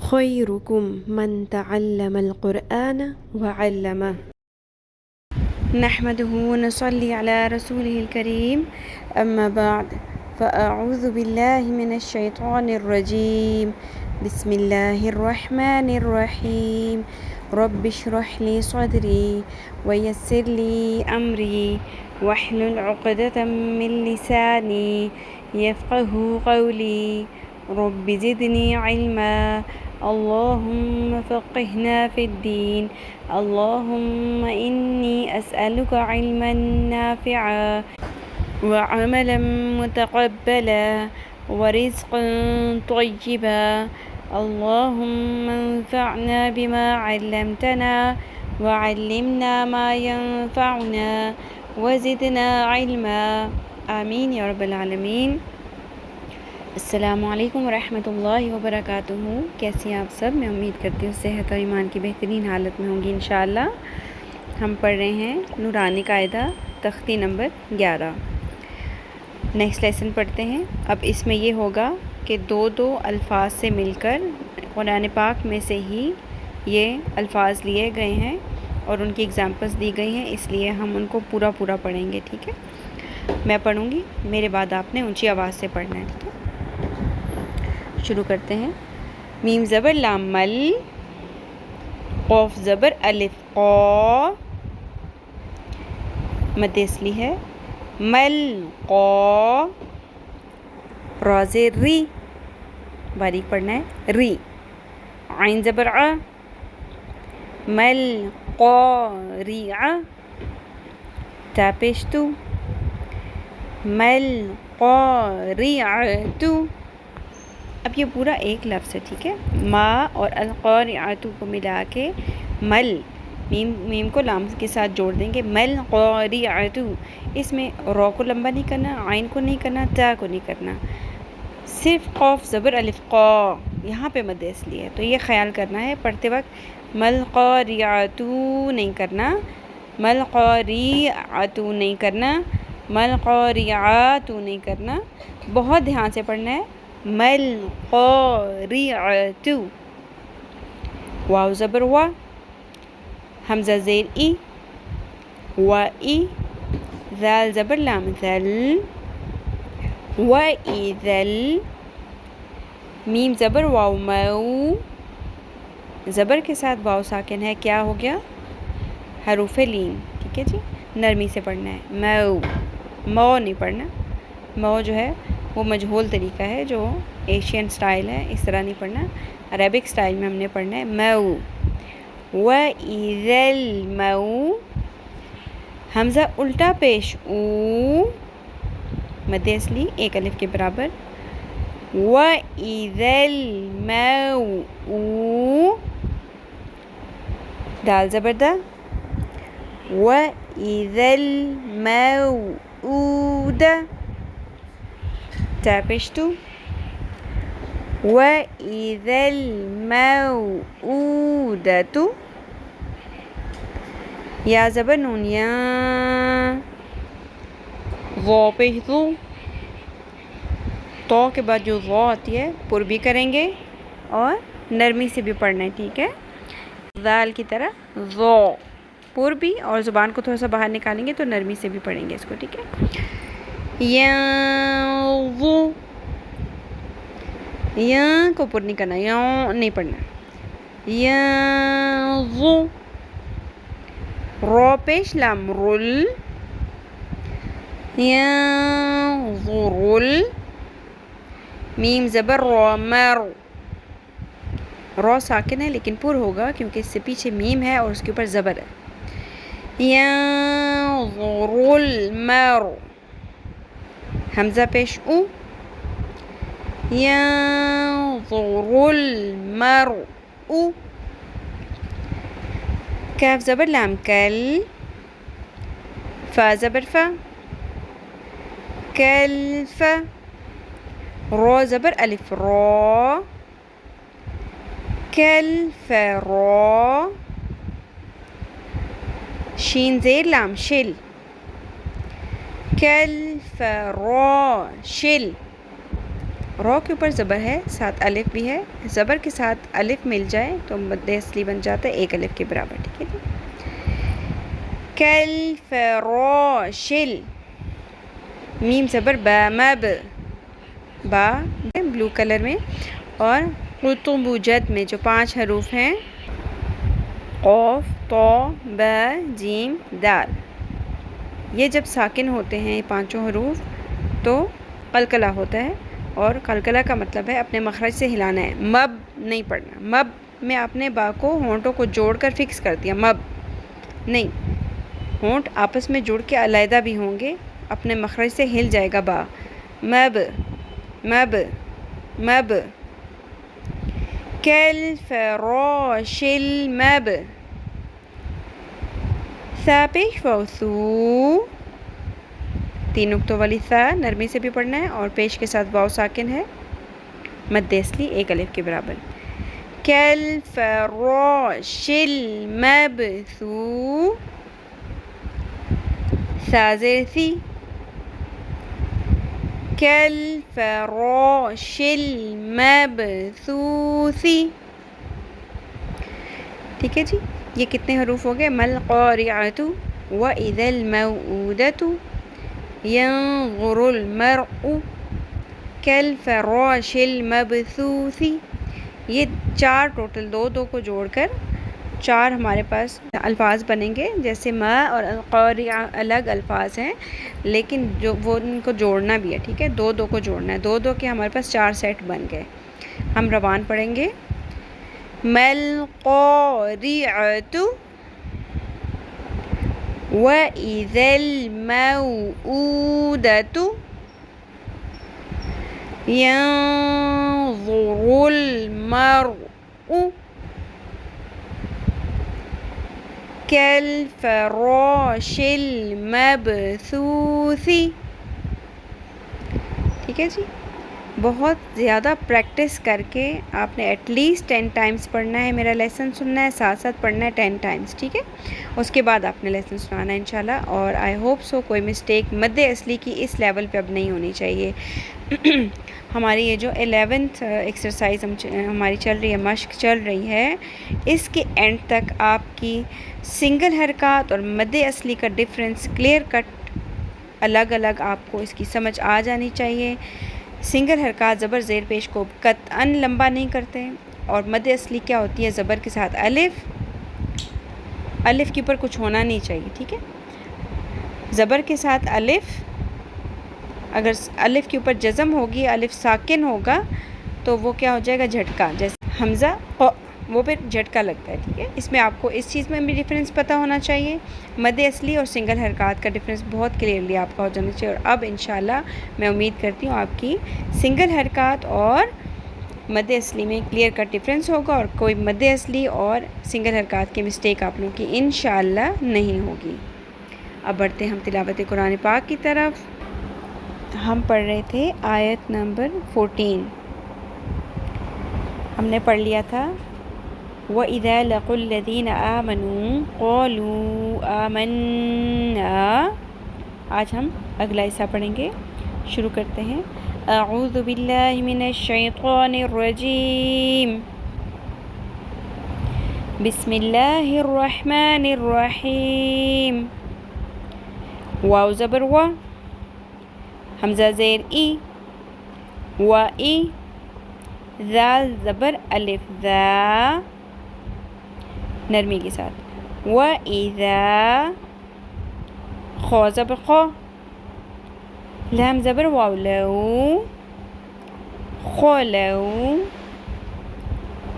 خيركم من تعلم القرآن وعلمه. نحمده ونصلي على رسوله الكريم، أما بعد، فأعوذ بالله من الشيطان الرجيم. بسم الله الرحمن الرحيم. رب اشرح لي صدري ويسر لي أمري واحلل عقدة من لساني يفقه قولي. رب زدني علما. اللهم فقهنا في الدين. اللهم إني أسألك علما نافعا وعملا متقبلا ورزقا طيبا. اللهم انفعنا بما علمتنا وعلمنا ما ينفعنا وزدنا علما. آمین یا رب العالمین. السلام علیکم ورحمۃ اللہ وبرکاتہ. کیسی ہیں آپ سب؟ میں امید کرتی ہوں صحت اور ایمان کی بہترین حالت میں ہوں گی انشاءاللہ. ہم پڑھ رہے ہیں نورانی قاعدہ تختی نمبر 11. نیکسٹ لیسن پڑھتے ہیں. اب اس میں یہ ہوگا کہ دو الفاظ سے مل کر قرآن پاک میں سے ہی یہ الفاظ لیے گئے ہیں اور ان کی ایگزامپلس دی گئی ہیں، اس لیے ہم ان کو پورا پڑھیں گے. ٹھیک ہے، میں پڑھوں گی، میرے بعد آپ نے اونچی آواز سے پڑھنا ہے. ٹھیک ہے، شروع کرتے ہیں. میم زبر لام مل، قوف زبر الف قا، مد اصلی ہے مل قا، را زیر ری، باریک پڑھنا ہے ری. عین زبر ع، مل قا ری ع، تا پیش تو، مل قاریعۃ. اب یہ پورا ایک لفظ ہے. ٹھیک ہے، ما اور القارعۃ کو ملا کے مل، میم کو لام کے ساتھ جوڑ دیں گے. مل قاریعۃ. اس میں را کو لمبا نہیں کرنا، عین کو نہیں کرنا، تا کو نہیں کرنا، صرف قوف زبر الف قا. یہاں پہ مد اصلی ہے تو یہ خیال کرنا ہے پڑھتے وقت مل قاریعۃ نہیں کرنا، مل قاریعۃ نہیں کرنا، مل قاریعات نہیں کرنا. بہت دھیان سے پڑھنا ہے. مل قاریعۃ. واو زبر وا، حمزہ زیر ای، وا ای. ذال زبر لام ذل، وا ای ذل. میم زبر واو مو، زبر کے ساتھ واو ساکن ہے، کیا ہو گیا؟ حروف لین. ٹھیک ہے جی، نرمی سے پڑھنا ہے. مو، مو نہیں پڑھنا. مو جو ہے وہ مجہول طریقہ ہے جو ایشین سٹائل ہے، اس طرح نہیں پڑھنا. عربک سٹائل میں ہم نے پڑھنا ہے مو. وَإِذَا الْمَوْ، حمزہ الٹا پیش او، مد اصلی ایک الف کے برابر. وَإِذَا الْمَوْءُ، دال زبردہ. وَإِذَا الْمَوْءُودَ، تا پیش تو. وَإِذَا الْمَوْءُودَةُ، یا زبر نون یا، ضا پیش ضو. تو کے بعد جو ضا آتی ہے پر بھی کریں گے اور نرمی سے بھی پڑھنا ہے. ٹھیک ہے، ذال کی طرح ضا پر بھی، اور زبان کو تھوڑا سا باہر نکالیں گے تو نرمی سے بھی پڑھیں گے اس کو. ٹھیک ہے، ینظو، یا کو پر نہیں کرنا، یا نہیں پڑھنا. ینظو. را پیش لام رل، ینظرل. میم زبر را مر، را ساکن ہے لیکن پر ہوگا کیونکہ اس سے پیچھے میم ہے اور اس کے اوپر زبر ہے. ینظرل مر، حمزہ پیش او. ینظرل مرء. کاف زبر لام کل، فا زبر فا، کلف. را زبر الف را، کلف را. شین زیر لام شل، کلف را شل. رو کے اوپر زبر ہے، ساتھ الف بھی ہے، زبر کے ساتھ الف مل جائے تو مد اصلی بن جاتا ہے 1 الف کے برابر، ٹھیک ہے جی۔ کالفراشل، میم زبر با، مب، با بلو کلر میں، اور قطب جد میں جو 5 حروف ہیں، قوف، طا، با، جیم، دال، یہ جب ساکن ہوتے ہیں یہ 5 حروف تو قلقلہ ہوتا ہے، اور قلقلہ کا مطلب ہے اپنے مخرج سے ہلانا ہے، مب نہیں پڑھنا۔ مب میں آپ نے با کو ہونٹوں کو جوڑ کر فکس کر دیا، مب نہیں، ہونٹ آپس میں جڑ کے علیحدہ بھی ہوں گے، اپنے مخرج سے ہل جائے گا با، مب، مب، مب۔ کالفراش المب، ثا پیش ثو، 3 نقطوں والی ثا نرمی سے بھی پڑھنا ہے، اور پیش کے ساتھ واو ساکن ہے، مد اصلی 1 الف کے برابر۔ کالفراش المبثوث، ثا زیر ثی، کالفراش المبثوث، ٹھیک ہے جی۔ یہ کتنے حروف ہو گئے؟ مل قارعۃ، وَإِذَا الْمَوْءُودَةُ، يَنظُرُ الْمَرْءُ، كَالْفَرَاشِ الْمَبْثُوثِ۔ یہ 4 ٹوٹل 2 کو جوڑ کر 4 ہمارے پاس الفاظ بنیں گے، جیسے ما اور القارعہ الگ الفاظ ہیں لیکن جو وہ ان کو جوڑنا بھی ہے، ٹھیک ہے، 2 کو جوڑنا ہے، 2 کے ہمارے پاس 4 سیٹ بن گئے۔ ہم روان پڑھیں گے، مل قارعۃ، وَإِذَا الْمَوْءُودَةُ، يَنظُرُ الْمَرْءُ، كَالْفَرَاشِ الْمَبْثُوثِ، ٹھیک ہے جی۔ بہت زیادہ پریکٹس کر کے آپ نے ایٹ لیسٹ 10 ٹائمز پڑھنا ہے، میرا لیسن سننا ہے، ساتھ ساتھ پڑھنا ہے 10 ٹائمز، ٹھیک ہے، اس کے بعد آپ نے لیسن سنانا ہے انشاءاللہ، اور آئی ہوپ سو کوئی مسٹیک مد اصلی کی اس لیول پہ اب نہیں ہونی چاہیے۔ ہماری یہ جو 11th ایکسرسائز ہماری چل رہی ہے، مشق چل رہی ہے، اس کے اینڈ تک آپ کی سنگل حرکات اور مد اصلی کا ڈفرینس کلیئر کٹ الگ الگ آپ کو اس کی سمجھ آ جانی چاہیے۔ سنگل حرکات زبر زیر پیش کو قطعاً لمبا نہیں کرتے، اور مد اصلی کیا ہوتی ہے؟ زبر کے ساتھ الف، الف کے اوپر کچھ ہونا نہیں چاہیے، ٹھیک ہے، زبر کے ساتھ الف، اگر الف کے اوپر جزم ہوگی، الف ساکن ہوگا تو وہ کیا ہو جائے گا؟ جھٹکا، جیسے حمزہ وہ پھر جھٹکا لگتا ہے، ٹھیک ہے، اس میں آپ کو اس چیز میں بھی ڈفرینس پتہ ہونا چاہیے، مد اصلی اور سنگل حرکات کا ڈفرینس بہت کلیئرلی آپ کا ہو جانا چاہیے۔ اور اب انشاءاللہ میں امید کرتی ہوں آپ کی سنگل حرکات اور مد اصلی میں کلیئر کٹ ڈفرینس ہوگا، اور کوئی مد اصلی اور سنگل حرکات کی مسٹیک آپ لوگوں کی انشاءاللہ نہیں ہوگی۔ اب بڑھتے ہیں ہم تلاوت قرآن پاک کی طرف۔ ہم پڑھ رہے تھے آیت نمبر 14، ہم نے پڑھ لیا تھا وَإِذَا لَقُوا الَّذِينَ آمَنُوا قَالُوا آمَنَّا۔ آج ہم اگلا حصہ پڑھیں گے، شروع کرتے ہیں۔ اعوذ باللہ من الشیطان الرجیم، بسم اللہ الرحمن الرحیم۔ واو زبر وا، حمزہ زیر ای، وا-ای، ذال زبر الف، ذا نرمی کے ساتھ، وَإِذَا، خو زبر خو، لام زبر واو، لو، خولو،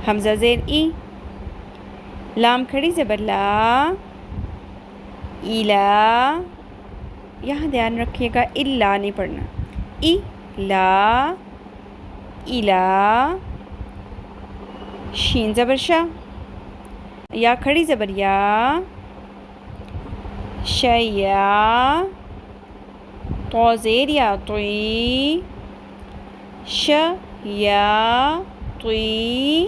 حمزہ زیر ای، لام کھڑی زبر لا، ایلا، یہاں دھیان رکھیے گا الا نہیں پڑھنا، ای لا، الا، شین زبر شا، یا کھڑی زبر یا، شیا، تو زیر یا، طوی، ش یا طوی،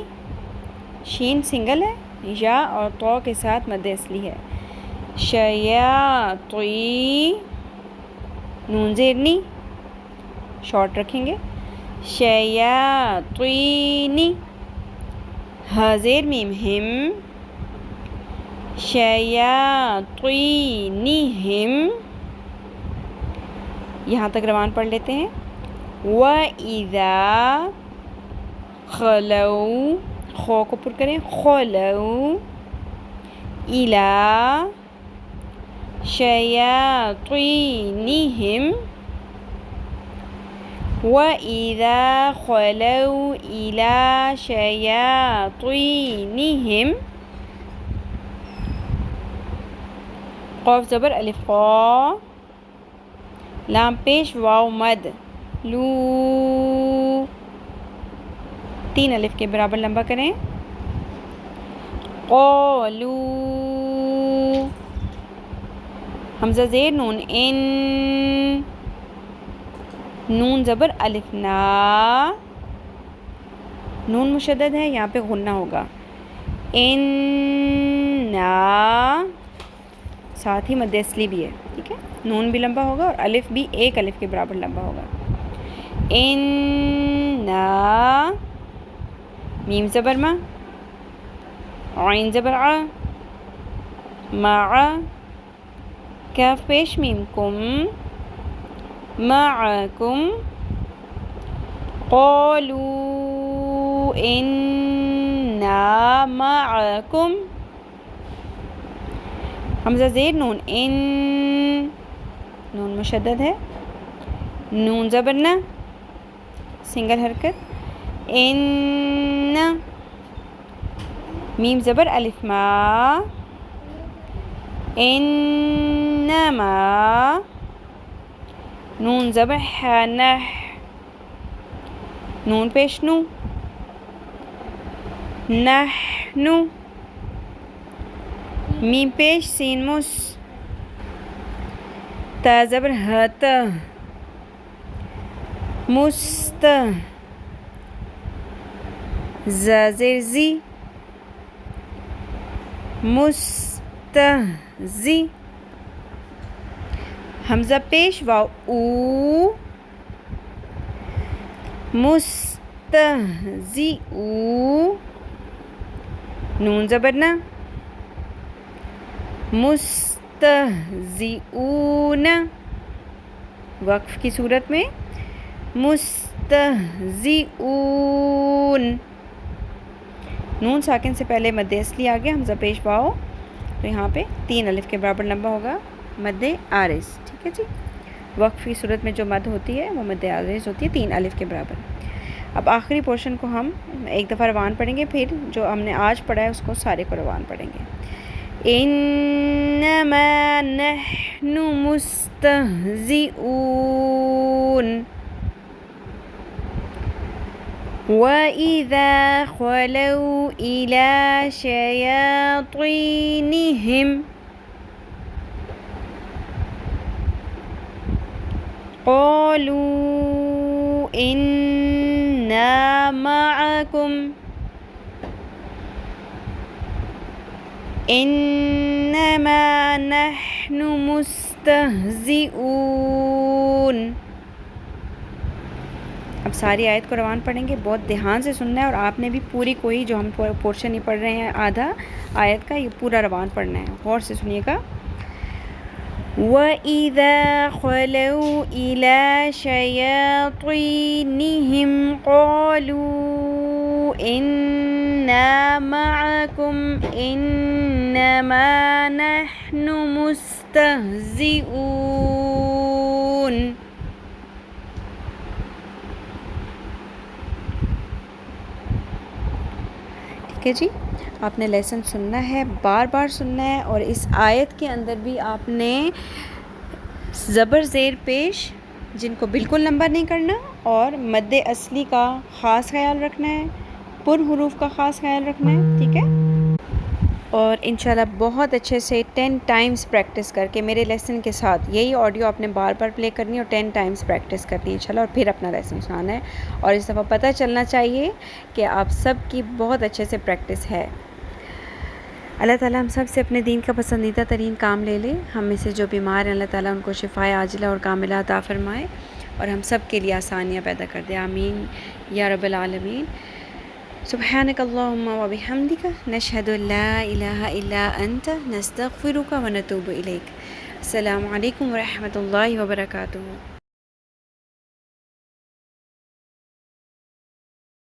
شین سنگل ہے، یا اور تو کے ساتھ مد اصلی ہے، شیاطی، نون زیر نی، شارٹ رکھیں گے، شیاطین، ہ زیر میم ہم، شیاطینہم، یہاں تک روان پڑھ لیتے ہیں. وَإِذَا خَلَوْا، خو کو پر کریں، خَلَوْا إِلَى شَيَاطِينِهِمْ، وَإِذَا خَلَوْا إِلَى شَيَاطِينِهِمْ. قاف زبر الف قا، لام پیش واو مد، لو، 3 الف کے برابر لمبا کریں. قالو، حمزہ زیر نون ان، نون زبر الف نا، نون مشدد ہے، یہاں پہ غنہ ہوگا. ان نا، ساتھ ہی مد اصلی بھی ہے، ٹھیک ہے. نون بھی لمبا ہوگا اور الف بھی 1 الف کے برابر لمبا ہوگا. ان نا، میم زبر ما، عین زبر ع، مع، کاف پیش میم کم، معکم. قالوا انا معکم، حمزہ زیر نون ان، نون مشدد ہے، نون زبر نہ، سنگل حرکت. ان، میم زبر الف ما، انما، نون زبر ح نح، نون پیش نو، نحنو، میم پیش سین مس، تا زبر ہت، مست، ز زیر زی، مستہزی، حمزہ پیش واو او، مستہزئو، نون زبر نہ، مستہزئون، وقف کی صورت میں مستہزئون. نون ساکن سے پہلے مد اصلی آ گیا، حمزہ پیش واو، تو یہاں پہ 3 الف کے برابر لمبا ہوگا، مد عارض. ٹھیک ہے جی. وقف کی صورت میں جو مد ہوتی ہے وہ مد عارض ہوتی ہے 3 الف کے برابر. اب آخری پورشن کو ہم ایک دفعہ روان پڑھیں گے، پھر جو ہم نے آج پڑھا ہے اس کو سارے کو روان پڑھیں گے. انما نحن مستہزئون، وَإِذَا خَلَوْا إِلَى شَيَاطِينِهِمْ قَالُوا إِنَّا مَعَكُمْ إِنَّمَا نَحْنُ مُسْتَهْزِئُونَ. اب ساری آیت کو روان پڑھیں گے، بہت دھیان سے سننا ہے، اور آپ نے بھی پوری کوئی جو ہم پورشن ہی پڑھ رہے ہیں آدھا آیت کا، یہ پورا روان پڑھنا ہے. غور سے سنیے گا. وَإِذَا خَلَوْا إِلَى شَيَاطِينِهِمْ قَالُوا إِنَّا مَعَكُمْ إِنَّمَا نَحْنُ مُسْتَهْزِئُونَ. جی، آپ نے لیسن سننا ہے، بار بار سننا ہے، اور اس آیت کے اندر بھی آپ نے زبر زیر پیش جن کو بالکل لمبا نہیں کرنا، اور مد اصلی کا خاص خیال رکھنا ہے، پر حروف کا خاص خیال رکھنا ہے. ٹھیک ہے. اور انشاءاللہ بہت اچھے سے 10 ٹائمز پریکٹس کر کے میرے لیسن کے ساتھ، یہی آڈیو آپ نے بار بار پلے کرنی ہے اور 10 ٹائمز پریکٹس کرنی ہے انشاءاللہ، اور پھر اپنا لیسن سنانا ہے. اور اس دفعہ پتہ چلنا چاہیے کہ آپ سب کی بہت اچھے سے پریکٹس ہے. اللہ تعالیٰ ہم سب سے اپنے دین کا پسندیدہ ترین کام لے لے. ہم میں سے جو بیمار ہیں اللہ تعالیٰ ان کو شفائے عاجلہ اور کاملہ عطا فرمائے. اور ہم سب کے لیے آسانیاں پیدا کر دے. آمین یا رب العالمین. سبحانک اللہم و بحمدک نشہد ان لا الہ الا انت نستغفرک و نتوب الیک. السلام علیکم ورحمۃ اللہ وبرکاتہ.